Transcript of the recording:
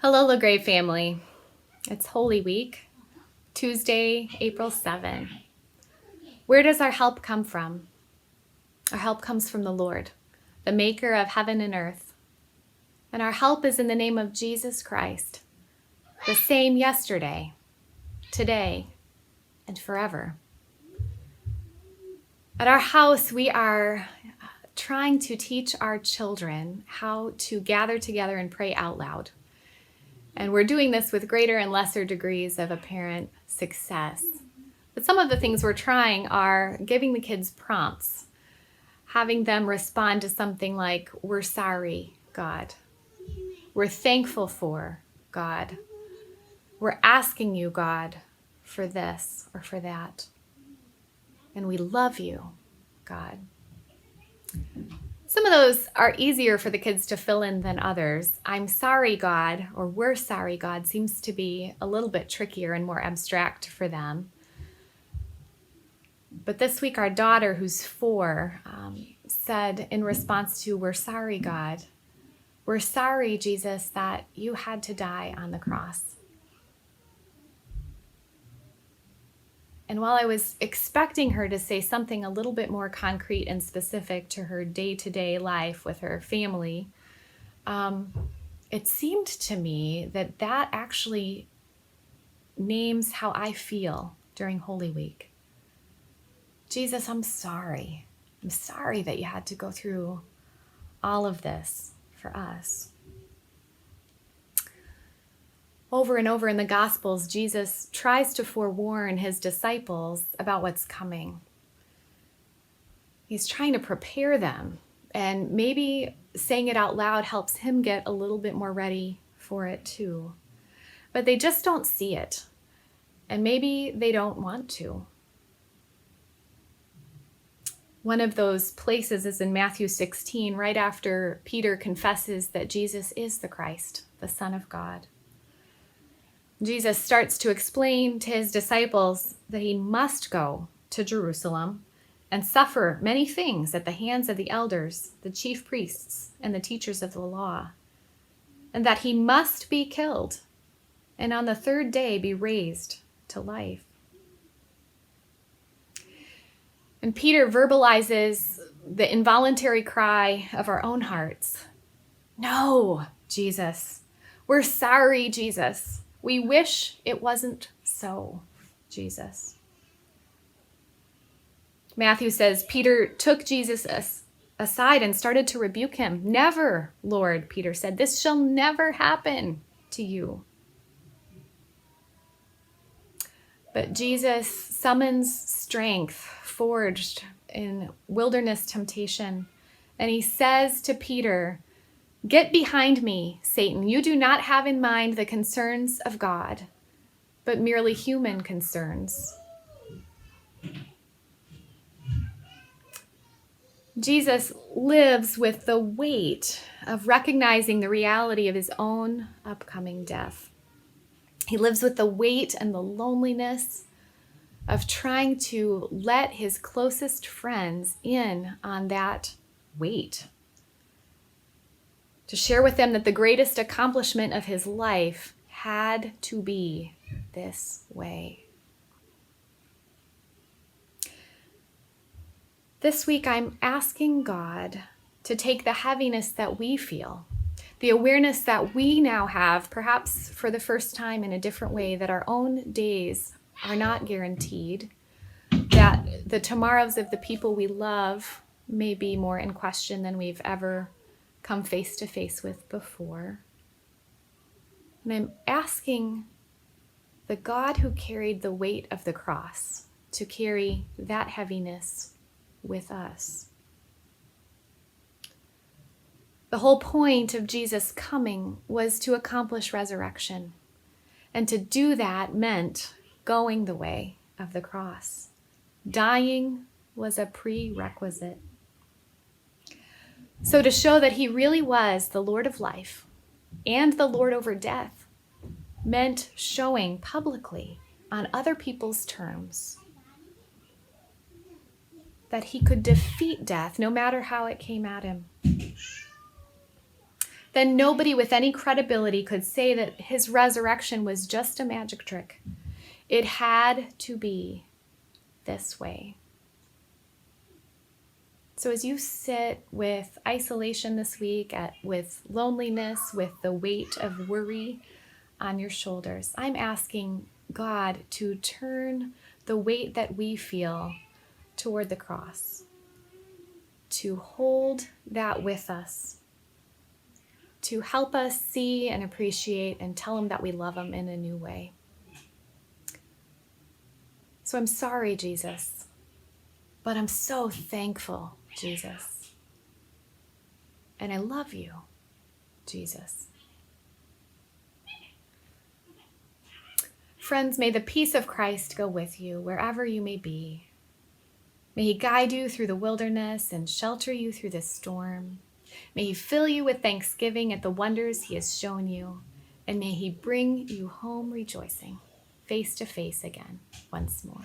Hello, LaGrave family. It's Holy Week, Tuesday, April 7. Where does our help come from? Our help comes from the Lord, the maker of heaven and earth. And our help is in the name of Jesus Christ, the same yesterday, today, and forever. At our house, we are trying to teach our children how to gather together and pray out loud. And we're doing this with greater and lesser degrees of apparent success. But some of the things we're trying are giving the kids prompts, having them respond to something like, "We're sorry, God. We're thankful for, God. We're asking you, God, for this or for that. And we love you, God." Some of those are easier for the kids to fill in than others. "I'm sorry, God," or "We're sorry, God" seems to be a little bit trickier and more abstract for them. But this week, our daughter, who's 4, said in response to "We're sorry, God," "We're sorry, Jesus, that you had to die on the cross." And while I was expecting her to say something a little bit more concrete and specific to her day-to-day life with her family, it seemed to me that that actually names how I feel during Holy Week. Jesus, I'm sorry. I'm sorry that you had to go through all of this for us. Over and over in the Gospels, Jesus tries to forewarn his disciples about what's coming. He's trying to prepare them, and maybe saying it out loud helps him get a little bit more ready for it too. But they just don't see it, and maybe they don't want to. One of those places is in Matthew 16, right after Peter confesses that Jesus is the Christ, the Son of God. Jesus starts to explain to his disciples that he must go to Jerusalem and suffer many things at the hands of the elders, the chief priests, and the teachers of the law, and that he must be killed and on the 3rd day be raised to life. And Peter verbalizes the involuntary cry of our own hearts. "No, Jesus. We're sorry, Jesus. We wish it wasn't so, Jesus." Matthew says Peter took Jesus aside and started to rebuke him. "Never, Lord," Peter said. "This shall never happen to you." But Jesus summons strength forged in wilderness temptation, and he says to Peter, "Get behind me, Satan. You do not have in mind the concerns of God, but merely human concerns." Jesus lives with the weight of recognizing the reality of his own upcoming death. He lives with the weight and the loneliness of trying to let his closest friends in on that weight, to share with them that the greatest accomplishment of his life had to be this way. This week, I'm asking God to take the heaviness that we feel, the awareness that we now have, perhaps for the first time in a different way, that our own days are not guaranteed, that the tomorrows of the people we love may be more in question than we've ever come face to face with before. And I'm asking the God who carried the weight of the cross to carry that heaviness with us. The whole point of Jesus coming was to accomplish resurrection. And to do that meant going the way of the cross. Dying was a prerequisite. So to show that he really was the Lord of life and the Lord over death meant showing publicly on other people's terms that he could defeat death no matter how it came at him. then nobody with any credibility could say that his resurrection was just a magic trick. It had to be this way. So as you sit with isolation this week, with loneliness, with the weight of worry on your shoulders, I'm asking God to turn the weight that we feel toward the cross, to hold that with us, to help us see and appreciate and tell him that we love him in a new way. So I'm sorry, Jesus, but I'm so thankful, Jesus. And I love you, Jesus. Friends, may the peace of Christ go with you wherever you may be. May he guide you through the wilderness and shelter you through the storm. May he fill you with thanksgiving at the wonders he has shown you. And may he bring you home rejoicing, face to face again once more.